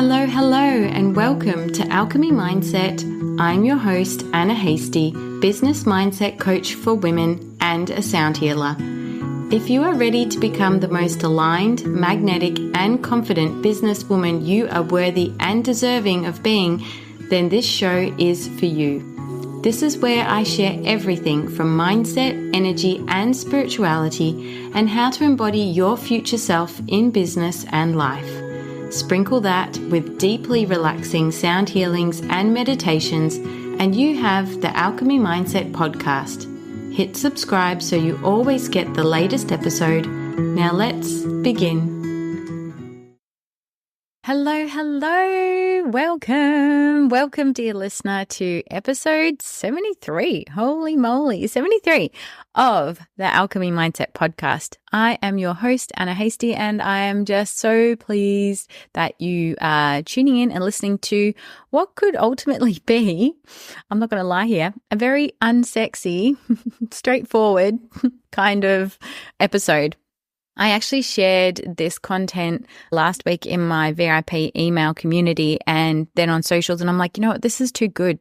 Hello, and welcome to Alchemy Mindset. I'm your host, Anna Hastie, business mindset coach for women and a sound healer. If you are ready to become the most aligned, magnetic, and confident businesswoman you are worthy and deserving of being, then this show is for you. This is where I share everything from mindset, energy, and spirituality, and how to embody your future self in business and life. Sprinkle that with deeply relaxing sound healings and meditations, and you have the Alchemy Mindset podcast. Hit subscribe so you always get the latest episode. Now let's begin. Hello. Welcome, dear listener, to episode 73. Holy moly, 73 of the Alchemy Mindset podcast. I am your host, Anna Hastie, and I am just so pleased that you are tuning in and listening to what could ultimately be, I'm not going to lie here, a very unsexy, straightforward kind of episode. I actually shared this content last week in my VIP email community and then on socials, and I'm like, you know what, this is too good.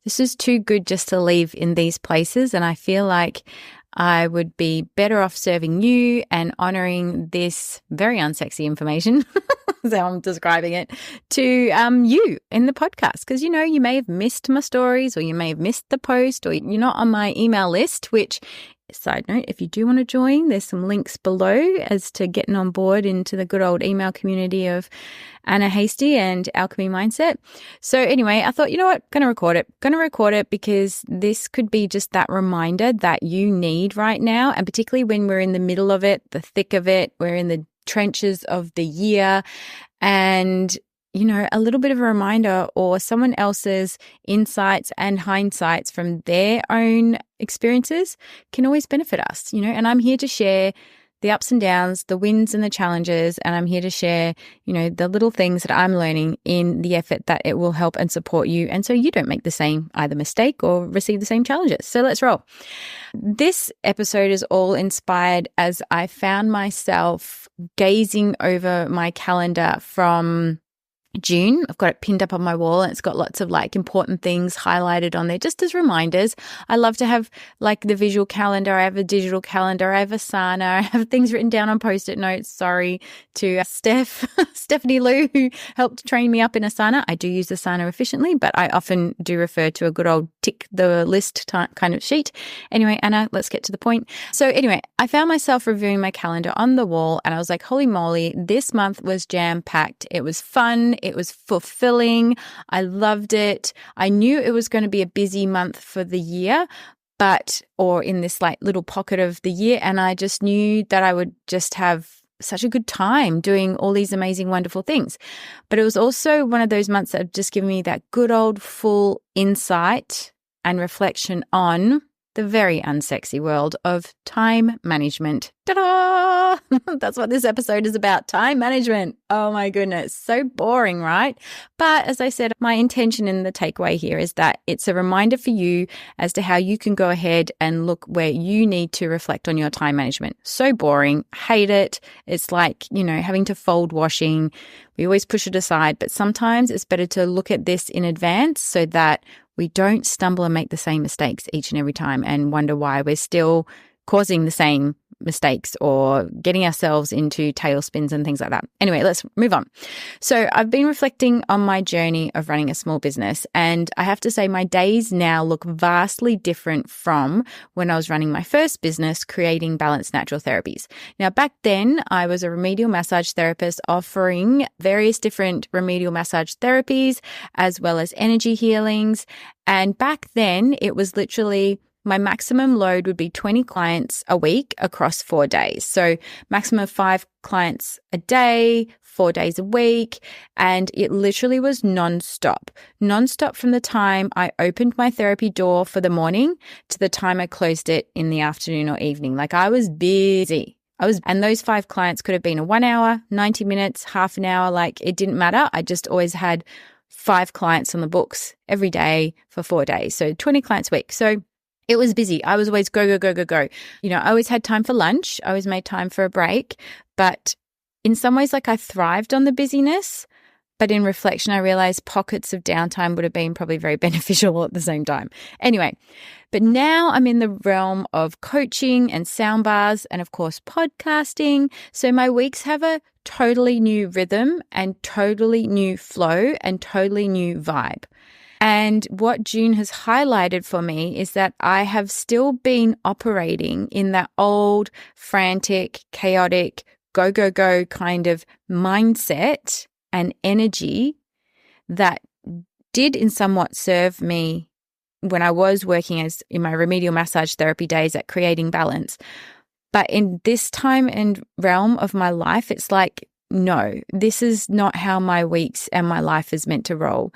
This is too good just to leave in these places, and I feel like I would be better off serving you and honoring this very unsexy information, that's how I'm describing it, to you in the podcast. Because, you know, you may have missed my stories, or you may have missed the post, or you're not on my email list, which, side note, if you do want to join, there's some links below as to getting on board into the good old email community of Anna Hastie and Alchemy Mindset. So anyway, I thought, you know what, going to record it because this could be just that reminder that you need right now. And particularly when we're in the middle of it, the thick of it, we're in the trenches of the year, and you know, a little bit of a reminder or someone else's insights and hindsights from their own experiences can always benefit us, you know, and I'm here to share the ups and downs, the wins and the challenges, and I'm here to share, you know, the little things that I'm learning in the effort that it will help and support you, and so you don't make the same either mistake or receive the same challenges. So let's roll. This episode is all inspired as I found myself gazing over my calendar from June. I've got it pinned up on my wall, and it's got lots of like important things highlighted on there just as reminders. I love to have like the visual calendar. I have a digital calendar. I have Asana. I have things written down on Post-it notes. Sorry to Stephanie Lou, who helped train me up in Asana. I do use Asana efficiently, but I often do refer to a good old tick the list kind of sheet. Anyway, Anna, let's get to the point. So anyway, I found myself reviewing my calendar on the wall, and I was like, holy moly, this month was jam-packed. It was fun. It was fulfilling. I loved it. I knew it was going to be a busy month for the year, or in this like little pocket of the year. And I just knew that I would just have such a good time doing all these amazing, wonderful things. But it was also one of those months that have just given me that good old full insight and reflection on the very unsexy world of time management. Ta-da! That's what this episode is about, time management. Oh my goodness, so boring, right? But as I said, my intention in the takeaway here is that it's a reminder for you as to how you can go ahead and look where you need to reflect on your time management. So boring, hate it. It's like, you know, having to fold washing. We always push it aside, but sometimes it's better to look at this in advance so that we don't stumble and make the same mistakes each and every time and wonder why we're still causing the same mistakes or getting ourselves into tailspins and things like that. Anyway, let's move on. So I've been reflecting on my journey of running a small business, and I have to say my days now look vastly different from when I was running my first business, creating Balanced Natural Therapies. Now, back then, I was a remedial massage therapist offering various different remedial massage therapies as well as energy healings. And back then, it was literally my maximum load would be 20 clients a week across 4 days. So maximum of 5 clients a day, 4 days a week. And it literally was nonstop from the time I opened my therapy door for the morning to the time I closed it in the afternoon or evening. Like I was busy. And those 5 clients could have been a 1 hour, 90 minutes, half an hour. Like it didn't matter. I just always had 5 clients on the books every day for 4 days. So 20 clients a week. So it was busy. I was always go. You know, I always had time for lunch. I always made time for a break. But in some ways, like I thrived on the busyness, But in reflection, I realized pockets of downtime would have been probably very beneficial at the same time. Anyway, but now I'm in the realm of coaching and sound bars and, of course, podcasting. So my weeks have a totally new rhythm and totally new flow and totally new vibe. And what June has highlighted for me is that I have still been operating in that old, frantic, chaotic, go, go, go kind of mindset and energy that did in somewhat serve me when I was working as in my remedial massage therapy days at creating balance. But in this time and realm of my life, it's like, no, this is not how my weeks and my life is meant to roll.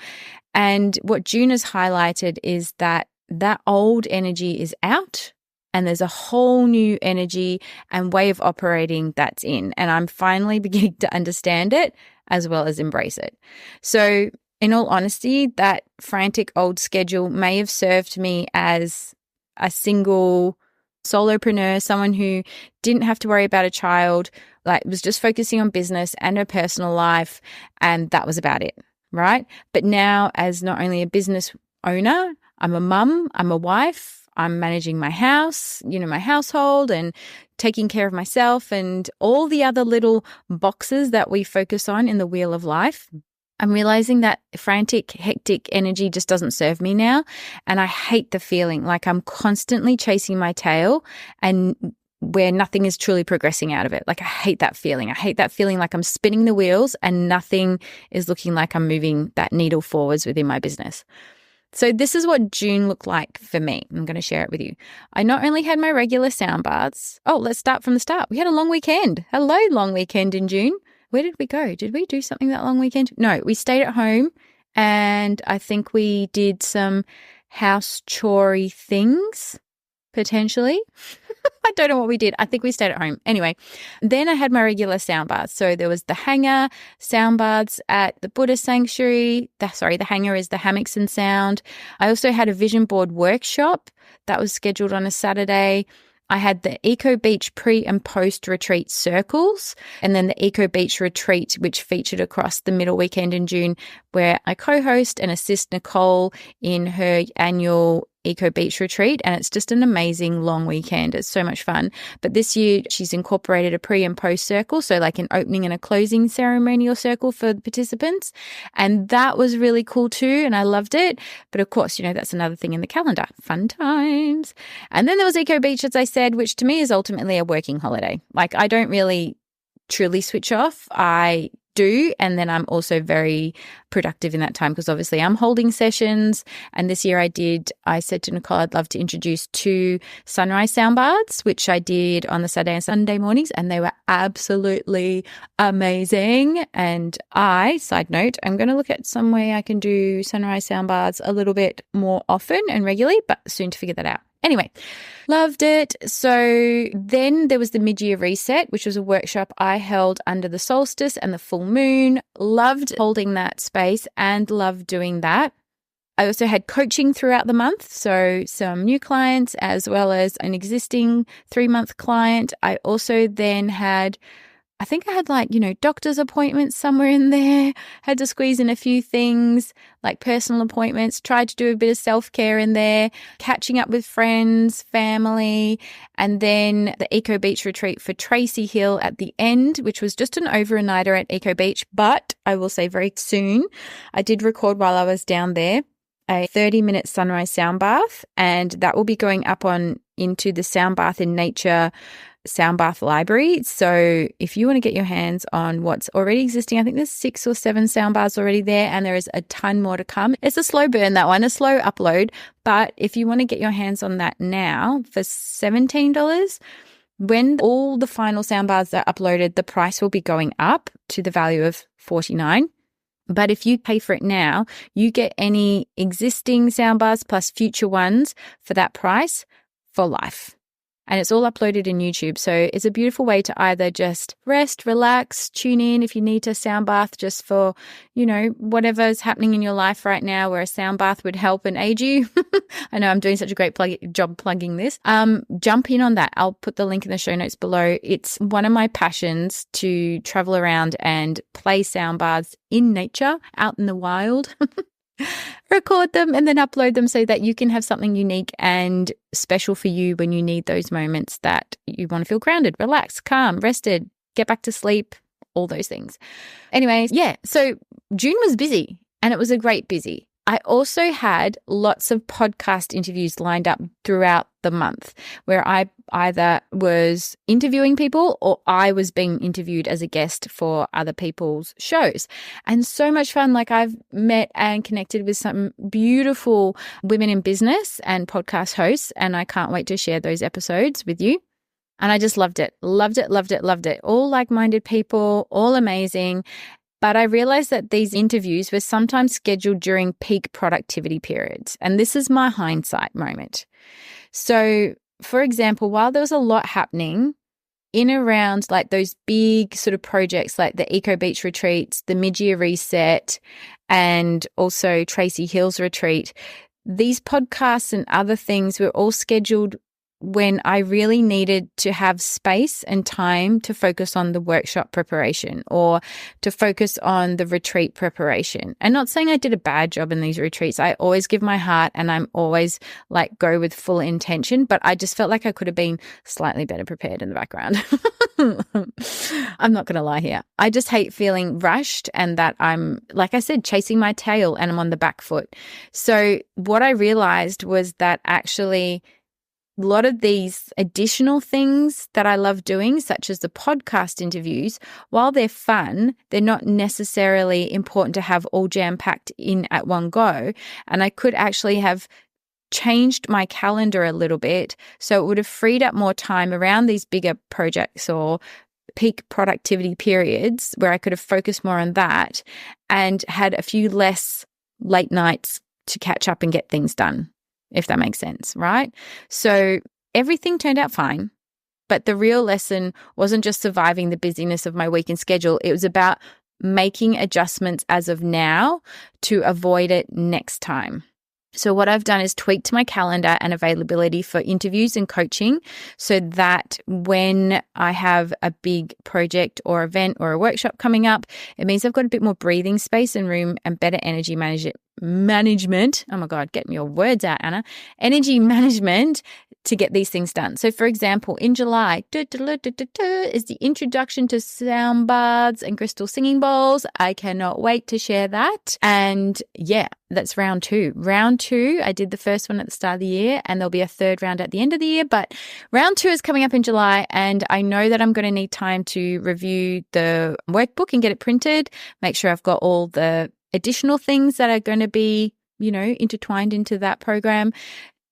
And what June has highlighted is that that old energy is out and there's a whole new energy and way of operating that's in. And I'm finally beginning to understand it as well as embrace it. So in all honesty, that frantic old schedule may have served me as a single solopreneur, someone who didn't have to worry about a child, like was just focusing on business and her personal life, and that was about it, right? But now as not only a business owner, I'm a mum, I'm a wife, I'm managing my house, my household and taking care of myself and all the other little boxes that we focus on in the wheel of life. I'm realizing that frantic, hectic energy just doesn't serve me now. And I hate the feeling like I'm constantly chasing my tail and where nothing is truly progressing out of it. Like I hate that feeling. I hate that feeling like I'm spinning the wheels and nothing is looking like I'm moving that needle forwards within my business. So this is what June looked like for me. I'm going to share it with you. I not only had my regular sound baths. Oh, let's start from the start. We had a long weekend. Hello, long weekend in June. Where did we go? Did we do something that long weekend? No, we stayed at home and I think we did some house chorey things, potentially. I don't know what we did. I think we stayed at home. Anyway, then I had my regular sound baths. So there was the hanger sound baths at the Buddha Sanctuary. The hanger is the hammocks and sound. I also had a vision board workshop that was scheduled on a Saturday. I had the Eco Beach pre and post retreat circles and then the Eco Beach retreat, which featured across the middle weekend in June, where I co-host and assist Nicole in her annual Eco Beach retreat. And it's just an amazing long weekend. It's so much fun. But this year she's incorporated a pre and post circle. So like an opening and a closing ceremonial circle for the participants. And that was really cool too. And I loved it. But of course, that's another thing in the calendar. Fun times. And then there was Eco Beach, as I said, which to me is ultimately a working holiday. Like I don't really truly switch off. I do. And then I'm also very productive in that time because obviously I'm holding sessions. And this year I said to Nicole, I'd love to introduce 2 sunrise sound baths, which I did on the Saturday and Sunday mornings. And they were absolutely amazing. And side note, I'm going to look at some way I can do sunrise sound baths a little bit more often and regularly, but soon to figure that out. Anyway, loved it. So then there was the mid-year reset, which was a workshop I held under the solstice and the full moon. Loved holding that space and loved doing that. I also had coaching throughout the month. So some new clients as well as an existing 3-month client. I also then had I think I had doctor's appointments somewhere in there, had to squeeze in a few things like personal appointments, tried to do a bit of self-care in there, catching up with friends, family, and then the Eco Beach retreat for Tracy Hill at the end, which was just an overnighter at Eco Beach. But I will say very soon, I did record while I was down there a 30-minute sunrise sound bath, and that will be going up into the Sound Bath in Nature sound bath library. So if you want to get your hands on what's already existing, I think there's 6 or 7 sound baths already there and there is a ton more to come. It's a slow burn, that one, a slow upload. But if you want to get your hands on that now for $17, when all the final sound baths are uploaded, the price will be going up to the value of $49. But if you pay for it now, you get any existing sound baths plus future ones for that price for life. and it's all uploaded in YouTube. So it's a beautiful way to either just rest, relax, tune in if you need a sound bath just for, whatever's happening in your life right now where a sound bath would help and aid you. I know I'm doing such a great job plugging this. Jump in on that. I'll put the link in the show notes below. It's one of my passions to travel around and play sound baths in nature, out in the wild. Record them and then upload them so that you can have something unique and special for you when you need those moments that you want to feel grounded, relaxed, calm, rested, get back to sleep, all those things. Anyways, so June was busy and it was a great busy. I also had lots of podcast interviews lined up throughout the month where I either was interviewing people or I was being interviewed as a guest for other people's shows. And so much fun. Like, I've met and connected with some beautiful women in business and podcast hosts, and I can't wait to share those episodes with you. And I just loved it. Loved it, loved it, loved it. All like-minded people, all amazing. But I realized that these interviews were sometimes scheduled during peak productivity periods. And this is my hindsight moment. So, for example, while there was a lot happening in around like those big sort of projects like the Eco Beach retreats, the mid-year reset, and also Tracy Hill's retreat, these podcasts and other things were all scheduled when I really needed to have space and time to focus on the workshop preparation or to focus on the retreat preparation. And not saying I did a bad job in these retreats. I always give my heart and I'm always like go with full intention, but I just felt like I could have been slightly better prepared in the background. I'm not going to lie here. I just hate feeling rushed and that I'm, like I said, chasing my tail and I'm on the back foot. So what I realized was that actually a lot of these additional things that I love doing, such as the podcast interviews, while they're fun, they're not necessarily important to have all jam-packed in at one go. And I could actually have changed my calendar a little bit so it would have freed up more time around these bigger projects or peak productivity periods where I could have focused more on that and had a few less late nights to catch up and get things done, if that makes sense, right? So everything turned out fine, but the real lesson wasn't just surviving the busyness of my weekend schedule. It was about making adjustments as of now to avoid it next time. So what I've done is tweaked my calendar and availability for interviews and coaching so that when I have a big project or event or a workshop coming up, it means I've got a bit more breathing space and room and better energy management. Oh my God, get me your words out, Anna. Energy management to get these things done. So for example, in July, is the introduction to sound baths and crystal singing bowls. I cannot wait to share that. And yeah, that's round 2. Round 2, I did the first one at the start of the year and there'll be a third round at the end of the year, but round 2 is coming up in July and I know that I'm going to need time to review the workbook and get it printed, make sure I've got all the additional things that are going to be, intertwined into that program.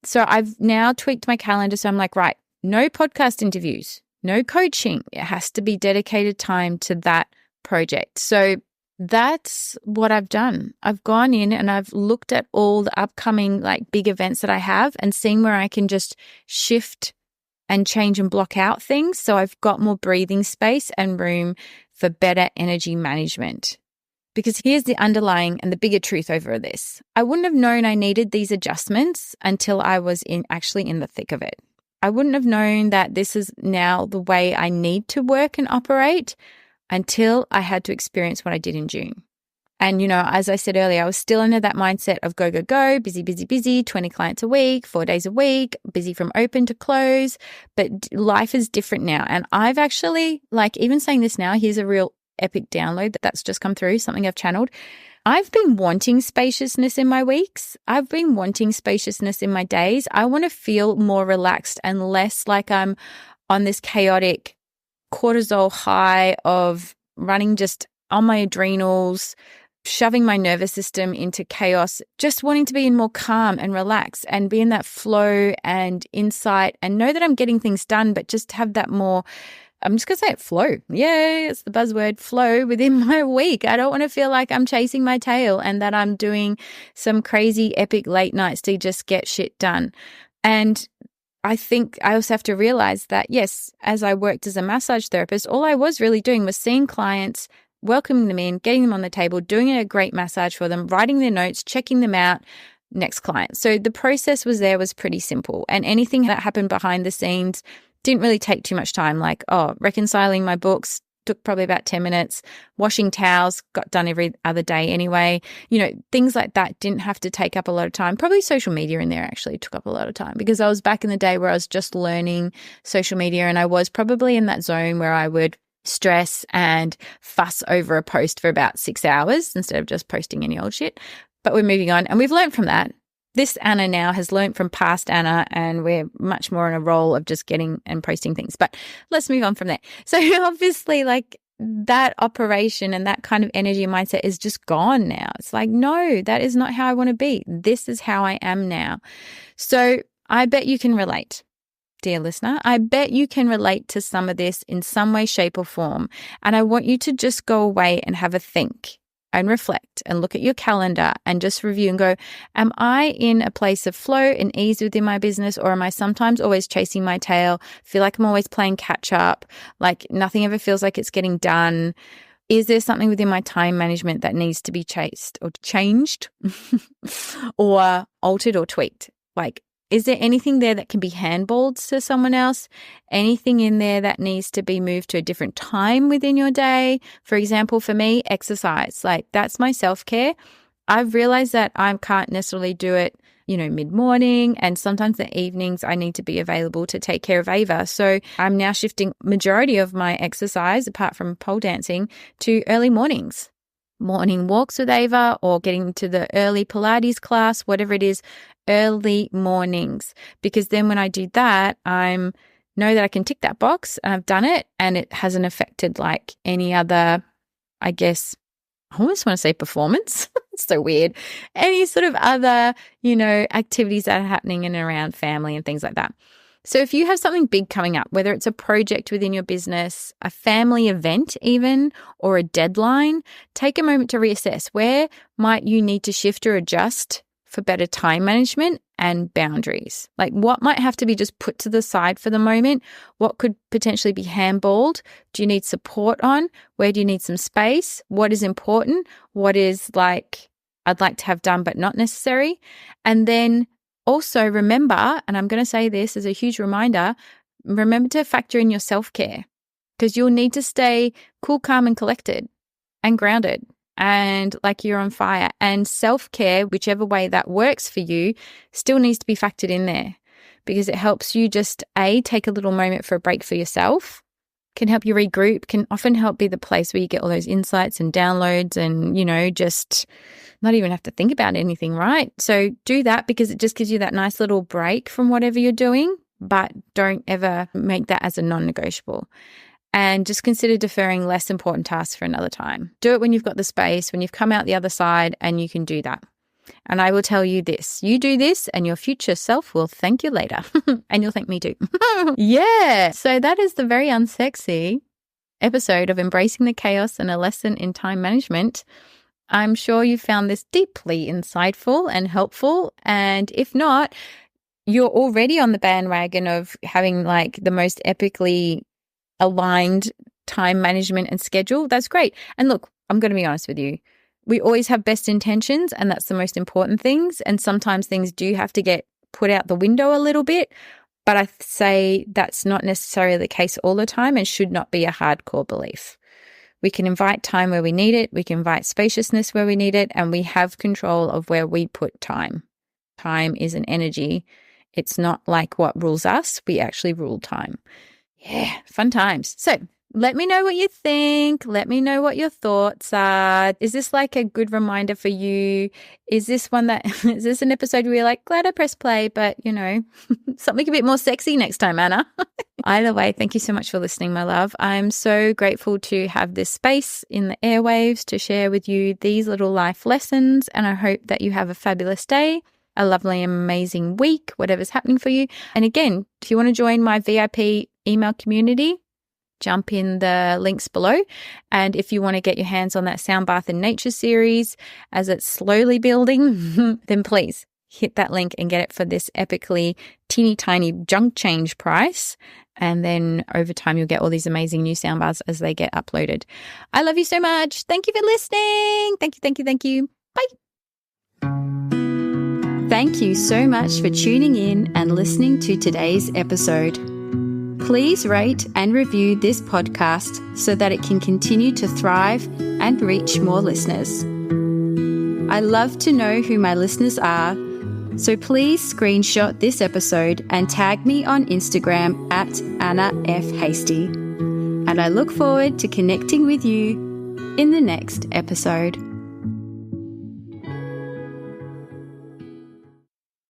So I've now tweaked my calendar. So I'm like, right, no podcast interviews, no coaching. It has to be dedicated time to that project. So that's what I've done. I've gone in and I've looked at all the upcoming like big events that I have and seen where I can just shift and change and block out things. So I've got more breathing space and room for better energy management. Because here's the underlying and the bigger truth over this. I wouldn't have known I needed these adjustments until I was actually in the thick of it. I wouldn't have known that this is now the way I need to work and operate until I had to experience what I did in June. And, as I said earlier, I was still into that mindset of go, go, go, busy, busy, busy, 20 clients a week, 4 days a week, busy from open to close. But life is different now. And I've actually, even saying this now, here's a real epic download that's just come through, something I've channeled. I've been wanting spaciousness in my weeks. I've been wanting spaciousness in my days. I want to feel more relaxed and less like I'm on this chaotic cortisol high of running just on my adrenals, shoving my nervous system into chaos, just wanting to be in more calm and relax and be in that flow and insight and know that I'm getting things done, but just have that more, I'm just going to say it, flow. Yay, it's the buzzword, flow within my week. I don't want to feel like I'm chasing my tail and that I'm doing some crazy epic late nights to just get shit done. And I think I also have to realize that, yes, as I worked as a massage therapist, all I was really doing was seeing clients, welcoming them in, getting them on the table, doing a great massage for them, writing their notes, checking them out, next client. So the process was pretty simple. And anything that happened behind the scenes didn't really take too much time. Like, reconciling my books took probably about 10 minutes. Washing towels got done every other day anyway. Things like that didn't have to take up a lot of time. Probably social media in there actually took up a lot of time, because I was back in the day where I was just learning social media, and I was probably in that zone where I would stress and fuss over a post for about 6 hours instead of just posting any old shit. But we're moving on, and we've learned from that. This Anna now has learned from past Anna, and we're much more in a role of just getting and posting things. But let's move on from there. So obviously, like, that operation and that kind of energy mindset is just gone now. It's like, no, that is not how I want to be. This is how I am now. So I bet you can relate, dear listener. I bet you can relate to some of this in some way, shape, or form. And I want you to just go away and have a think and reflect and look at your calendar and just review and go, am I in a place of flow and ease within my business, or am I sometimes always chasing my tail, feel like I'm always playing catch up, like nothing ever feels like it's getting done? Is there something within my time management that needs to be changed or altered or tweaked? Like, is there anything there that can be handballed to someone else? Anything in there that needs to be moved to a different time within your day? For example, for me, exercise, like that's my self-care. I've realized that I can't necessarily do it, mid-morning, and sometimes the evenings I need to be available to take care of Ava. So I'm now shifting majority of my exercise, apart from pole dancing, to early mornings. Morning walks with Ava, or getting to the early Pilates class, whatever it is, early mornings. Because then when I do that, I know that I can tick that box and I've done it, and it hasn't affected like any other, I guess, I almost want to say performance. It's so weird. Any sort of other, activities that are happening in and around family and things like that. So if you have something big coming up, whether it's a project within your business, a family event even, or a deadline, take a moment to reassess. Where might you need to shift or adjust for better time management and boundaries? Like, what might have to be just put to the side for the moment? What could potentially be handballed? Do you need support on? Where do you need some space? What is important? What is like, I'd like to have done but not necessary? And then also remember, and I'm going to say this as a huge reminder, remember to factor in your self-care, because you'll need to stay cool, calm, and collected and grounded and like you're on fire. And self-care, whichever way that works for you, still needs to be factored in there, because it helps you just take a little moment for a break for yourself, can help you regroup, can often help be the place where you get all those insights and downloads and, just not even have to think about anything, right? So do that, because it just gives you that nice little break from whatever you're doing, but don't ever make that as a non-negotiable. And just consider deferring less important tasks for another time. Do it when you've got the space, when you've come out the other side, and you can do that. And I will tell you this, you do this and your future self will thank you later. And you'll thank me too. Yeah. So that is the very unsexy episode of Embracing the Chaos and a Lesson in Time Management. I'm sure you found this deeply insightful and helpful. And if not, you're already on the bandwagon of having like the most epically aligned time management and schedule. That's great. And look, I'm going to be honest with you. We always have best intentions, and that's the most important things. And sometimes things do have to get put out the window a little bit. But I say that's not necessarily the case all the time and should not be a hardcore belief. We can invite time where we need it. We can invite spaciousness where we need it. And we have control of where we put time. Time is an energy. It's not like what rules us. We actually rule time. Yeah, fun times. So let me know what you think. Let me know what your thoughts are. Is this like a good reminder for you? Is this is this an episode where you're like, glad I pressed play, but something a bit more sexy next time, Anna? Either way, thank you so much for listening, my love. I'm so grateful to have this space in the airwaves to share with you these little life lessons. And I hope that you have a fabulous day, a lovely, amazing week, whatever's happening for you. And again, if you want to join my VIP email community, jump in the links below. And if you want to get your hands on that Sound Bath in Nature series as it's slowly building, then please hit that link and get it for this epically teeny tiny junk change price. And then over time, you'll get all these amazing new soundbars as they get uploaded. I love you so much. Thank you for listening. Thank you, thank you, thank you. Bye. Thank you so much for tuning in and listening to today's episode. Please rate and review this podcast so that it can continue to thrive and reach more listeners. I love to know who my listeners are, so please screenshot this episode and tag me on Instagram at Anna F. Hastie. And I look forward to connecting with you in the next episode.